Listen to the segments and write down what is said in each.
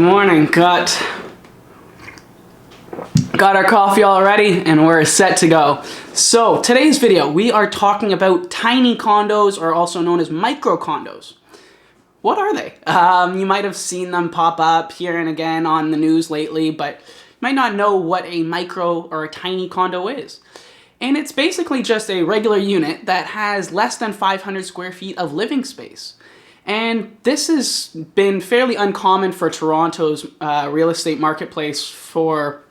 morning. Got our coffee all ready and we're set to go. So today's video, we are talking about tiny condos, or also known as micro condos. What are they? You might have seen them pop up here and again on the news lately, but you might not know what a micro or a tiny condo is. And it's basically just a regular unit that has less than 500 square feet of living space. And this has been fairly uncommon for Toronto's real estate marketplace for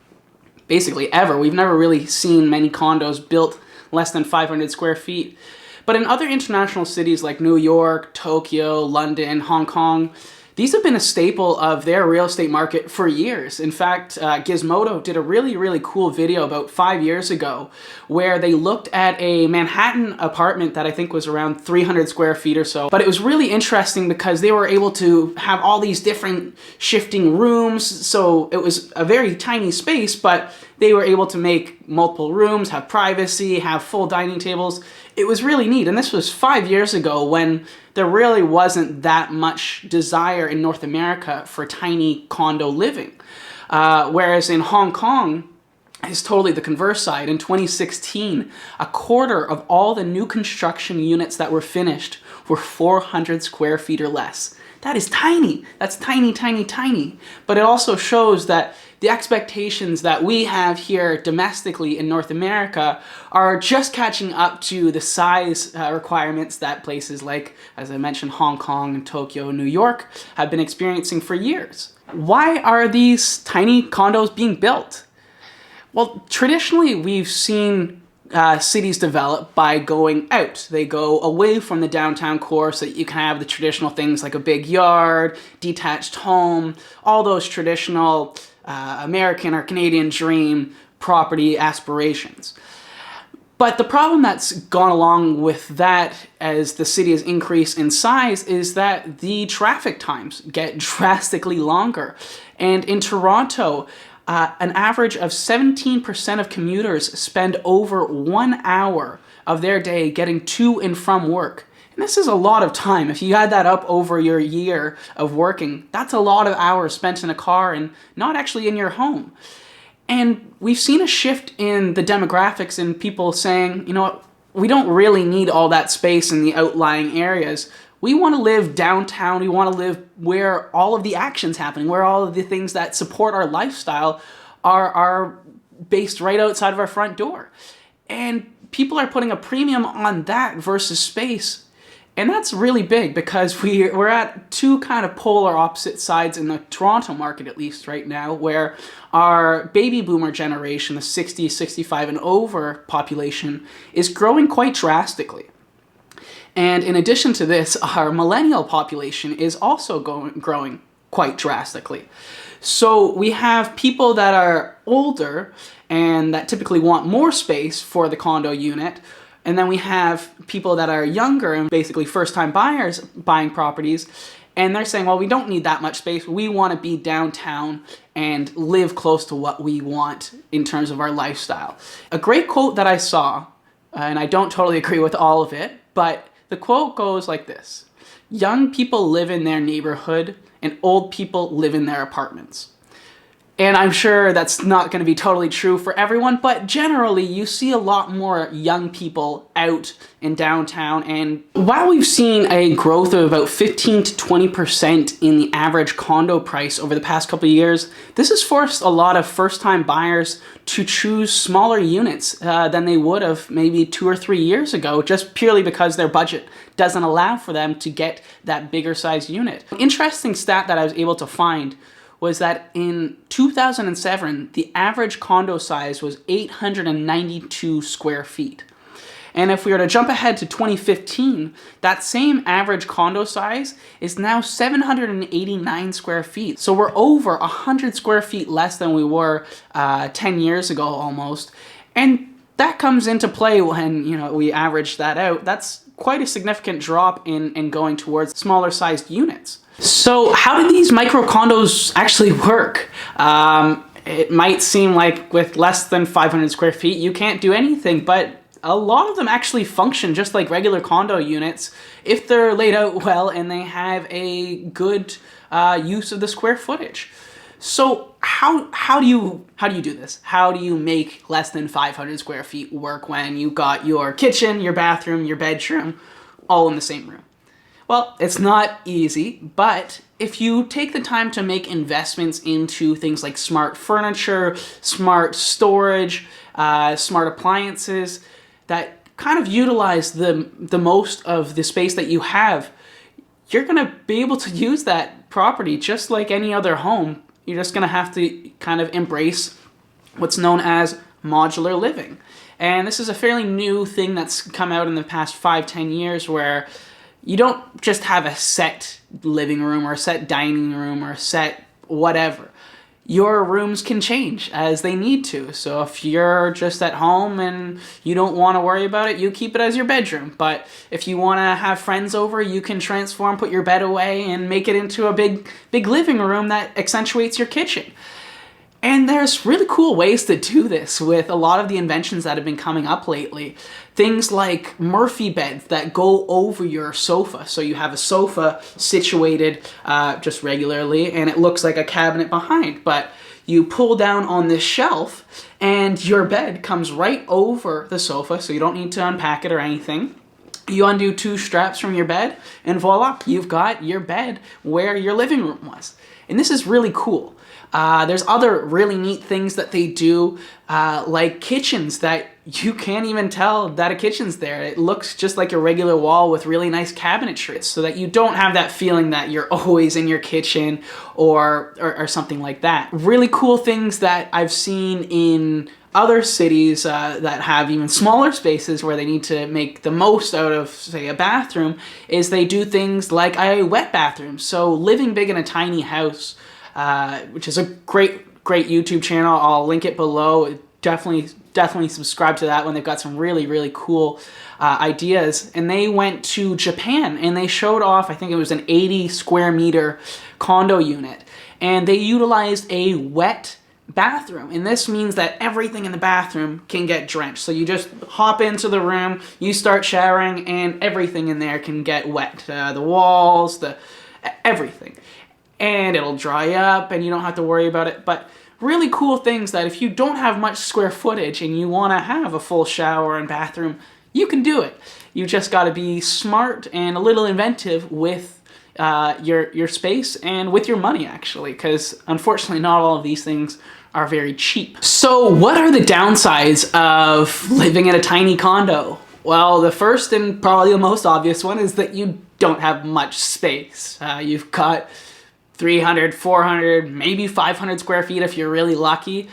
basically ever. We've never really seen many condos built less than 500 square feet. But in other international cities like New York, Tokyo, London, Hong Kong, these have been a staple of their real estate market for years. In fact, Gizmodo did a really cool video about 5 years ago where they looked at a Manhattan apartment that I think was around 300 square feet or so. But it was really interesting because they were able to have all these different shifting rooms. So it was a very tiny space, but they were able to make multiple rooms, have privacy, have full dining tables. It was really neat. And this was 5 years ago when there really wasn't that much desire in North America for tiny condo living. Whereas in Hong Kong, it's totally the converse side. In 2016, a quarter of all the new construction units that were finished were 400 square feet or less. That is tiny. That's tiny, tiny, tiny. But it also shows that the expectations that we have here domestically in North America are just catching up to the size requirements that places like, as I mentioned, Hong Kong and Tokyo, New York have been experiencing for years. Why are these tiny condos being built? Well, traditionally we've seen cities develop by going out. They go away from the downtown core so that you can have the traditional things like a big yard, detached home, all those traditional American or Canadian dream property aspirations. But the problem that's gone along with that as the city has increased in size is that the traffic times get drastically longer. And in Toronto, an average of 17% of commuters spend over 1 hour of their day getting to and from work. And this is a lot of time. If you add that up over your year of working, that's a lot of hours spent in a car and not actually in your home. And we've seen a shift in the demographics and people saying, you know what, we don't really need all that space in the outlying areas. We want to live downtown. We want to live where all of the action's happening, where all of the things that support our lifestyle are based right outside of our front door. And people are putting a premium on that versus space. And that's really big because we're at two kind of polar opposite sides in the Toronto market, at least right now, where our baby boomer generation, the 60, 65 and over population, is growing quite drastically. And in addition to this, our millennial population is also growing quite drastically. So we have people that are older and that typically want more space for the condo unit. And then we have people that are younger and basically first-time buyers buying properties. And they're saying, well, we don't need that much space. We want to be downtown and live close to what we want in terms of our lifestyle. A great quote that I saw, and I don't totally agree with all of it, but the quote goes like this: young people live in their neighborhood and old people live in their apartments. And I'm sure that's not going to be totally true for everyone, but generally you see a lot more young people out in downtown. And while we've seen a growth of about 15 to 20% in the average condo price over the past couple of years, this has forced a lot of first-time buyers to choose smaller units than they would have maybe 2 or 3 years ago, just purely because their budget doesn't allow for them to get that bigger size unit. An interesting stat that I was able to find was that in 2007, the average condo size was 892 square feet. And if we were to jump ahead to 2015, that same average condo size is now 789 square feet. So we're over 100 square feet less than we were 10 years ago almost. And that comes into play when, you know, we average that out. That's quite a significant drop in going towards smaller sized units. So how do these micro condos actually work? It might seem like with less than 500 square feet, you can't do anything, but a lot of them actually function just like regular condo units if they're laid out well and they have a good use of the square footage. So how do you do this? How do you make less than 500 square feet work when you got your kitchen, your bathroom, your bedroom all in the same room? Well, it's not easy, but if you take the time to make investments into things like smart furniture, smart storage, smart appliances that kind of utilize the most of the space that you have, you're going to be able to use that property just like any other home. You're just going to have to kind of embrace what's known as modular living. And this is a fairly new thing that's come out in the past 5-10 years, where you don't just have a set living room or a set dining room or a set whatever. Your rooms can change as they need to. So if you're just at home and you don't want to worry about it, you keep it as your bedroom. But if you want to have friends over, you can transform, put your bed away, and make it into a big living room that accentuates your kitchen. And there's really cool ways to do this with a lot of the inventions that have been coming up lately. Things like Murphy beds that go over your sofa. So you have a sofa situated just regularly, and it looks like a cabinet behind. But you pull down on this shelf, and your bed comes right over the sofa, so you don't need to unpack it or anything. You undo 2 straps from your bed, and voila, you've got your bed where your living room was. And this is really cool. There's other really neat things that they do, like kitchens that you can't even tell that a kitchen's there. It looks just like a regular wall with really nice cabinetry, so that you don't have that feeling that you're always in your kitchen or something like that. Really cool things that I've seen in other cities that have even smaller spaces where they need to make the most out of, say, a bathroom, is they do things like a wet bathroom. So living big in a tiny house, which is a great YouTube channel. I'll link it below. Definitely subscribe to that one. They've got some really cool ideas. And they went to Japan and they showed off, I think it was an 80 square meter condo unit. And they utilized a wet bathroom. And this means that everything in the bathroom can get drenched. So you just hop into the room, you start showering, and everything in there can get wet. The walls, everything. And it'll dry up and you don't have to worry about it. But really cool things that if you don't have much square footage and you want to have a full shower and bathroom, you can do it. You just got to be smart and a little inventive with your space and with your money, actually, because unfortunately not all of these things are very cheap. So what are the downsides of living in a tiny condo? Well, the first and probably the most obvious one is that you don't have much space. You've got 300, 400, maybe 500 square feet if you're really lucky.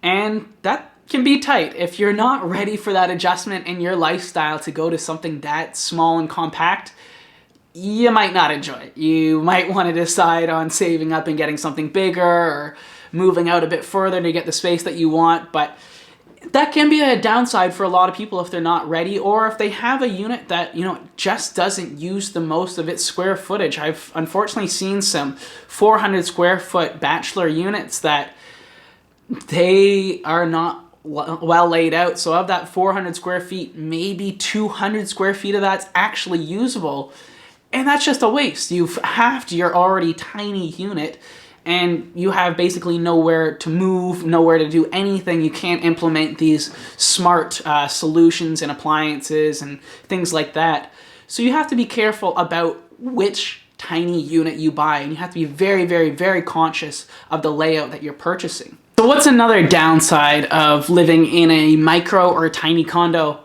And that can be tight. If you're not ready for that adjustment in your lifestyle to go to something that small and compact, you might not enjoy it. You might want to decide on saving up and getting something bigger or moving out a bit further to get the space that you want. But that can be a downside for a lot of people if they're not ready, or if they have a unit that, just doesn't use the most of its square footage. I've unfortunately seen some 400 square foot bachelor units that they are not well laid out. So of that 400 square feet, maybe 200 square feet of that's actually usable. And that's just a waste. You've halved your already tiny unit, and you have basically nowhere to move, nowhere to do anything. You can't implement these smart solutions and appliances and things like that. So you have to be careful about which tiny unit you buy, and you have to be very conscious of the layout that you're purchasing. So what's another downside of living in a micro or a tiny condo?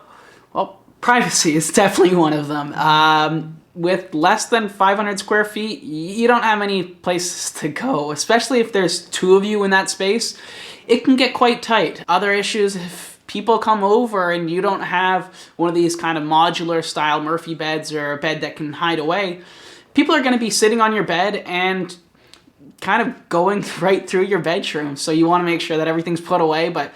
Well, privacy is definitely one of them. With less than 500 square feet, you don't have many places to go, especially if there's 2 of you in that space. It can get quite tight. Other issues, if people come over and you don't have one of these kind of modular style Murphy beds or a bed that can hide away, people are going to be sitting on your bed and kind of going right through your bedroom. So you want to make sure that everything's put away, but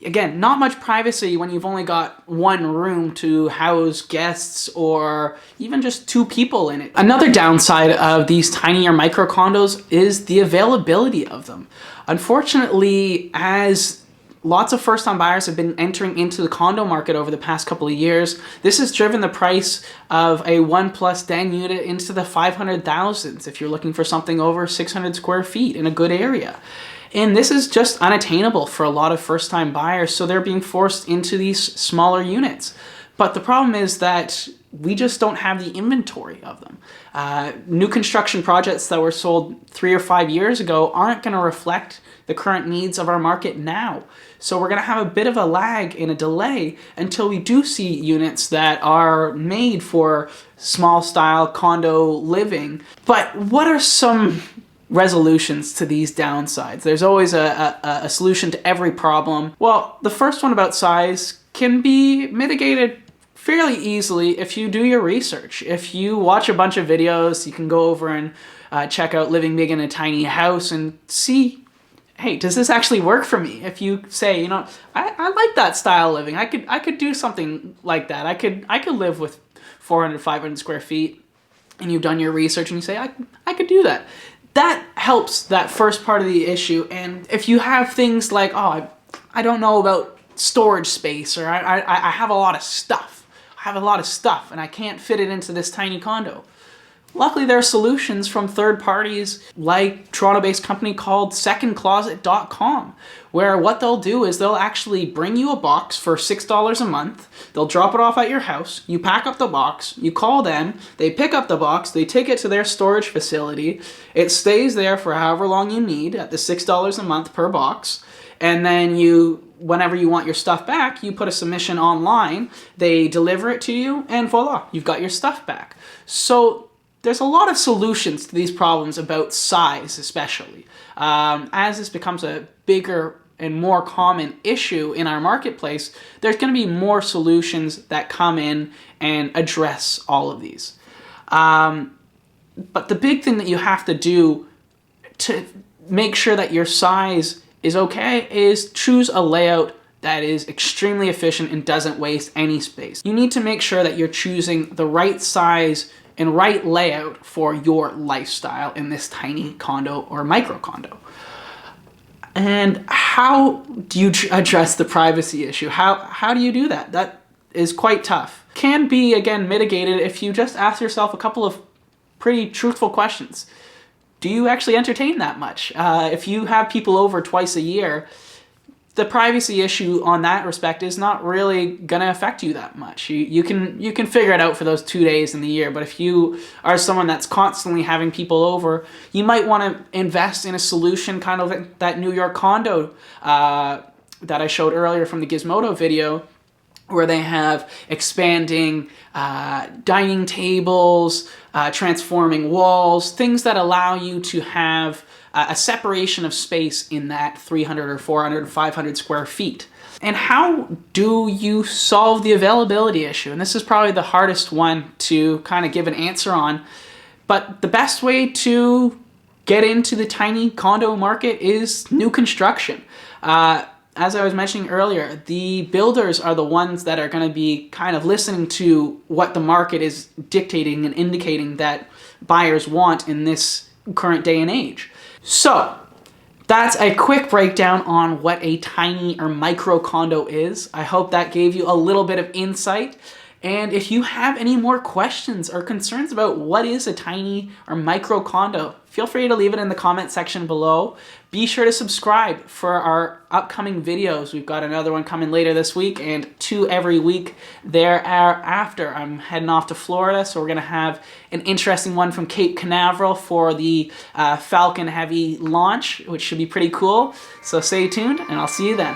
again, not much privacy when you've only got one room to house guests or even just 2 people in it. Another downside of these tiny or micro condos is the availability of them. Unfortunately, as lots of first-time buyers have been entering into the condo market over the past couple of years. This has driven the price of a 1+ den unit into the 500,000s if you're looking for something over 600 square feet in a good area. And this is just unattainable for a lot of first-time buyers, so they're being forced into these smaller units. But the problem is that we just don't have the inventory of them. New construction projects that were sold 3 or 5 years ago aren't going to reflect the current needs of our market now. So we're going to have a bit of a lag and a delay until we do see units that are made for small style condo living. But what are some resolutions to these downsides? There's always a solution to every problem. Well, the first one about size can be mitigated fairly easily if you do your research. If you watch a bunch of videos, you can go over and check out living big in a tiny house and see, hey, does this actually work for me? If you say, you know, I like that style of living, I could do something like that. I could live with 400, 500 square feet, and you've done your research and you say, I could do that. That helps that first part of the issue. And if you have things like, oh, I don't know about storage space, or I have a lot of stuff. I have a lot of stuff and I can't fit it into this tiny condo. Luckily, there are solutions from third parties like Toronto-based company called secondcloset.com, where what they'll do is they'll actually bring you a box for $6 a month. They'll drop it off at your house. You pack up the box, you call them, they pick up the box, they take it to their storage facility. It stays there for however long you need at the $6 a month per box. And then whenever you want your stuff back, you put a submission online, they deliver it to you, and voila, you've got your stuff back. So there's a lot of solutions to these problems about size, especially. As this becomes a bigger and more common issue in our marketplace, there's going to be more solutions that come in and address all of these. But the big thing that you have to do to make sure that your size is okay is choose a layout that is extremely efficient and doesn't waste any space. You need to make sure that you're choosing the right size and right layout for your lifestyle in this tiny condo or micro condo. And how do you address the privacy issue? How do you do that? That is quite tough. Can be, again, mitigated if you just ask yourself a couple of pretty truthful questions. Do you actually entertain that much? If you have people over twice a year, the privacy issue on that respect is not really going to affect you that much. You can figure it out for those 2 days in the year, but if you are someone that's constantly having people over, you might want to invest in a solution kind of like that New York condo that I showed earlier from the Gizmodo video, where they have expanding dining tables, transforming walls, things that allow you to have a separation of space in that 300 or 400 or 500 square feet. And how do you solve the availability issue? And this is probably the hardest one to kind of give an answer on. But the best way to get into the tiny condo market is new construction. As I was mentioning earlier, the builders are the ones that are going to be kind of listening to what the market is dictating and indicating that buyers want in this current day and age. So that's a quick breakdown on what a tiny or micro condo is. I hope that gave you a little bit of insight. And if you have any more questions or concerns about what is a tiny or micro condo, feel free to leave it in the comment section below. Be sure to subscribe for our upcoming videos. We've got another one coming later this week and 2 every week thereafter. I'm heading off to Florida, so we're going to have an interesting one from Cape Canaveral for the Falcon Heavy launch, which should be pretty cool. So stay tuned, and I'll see you then.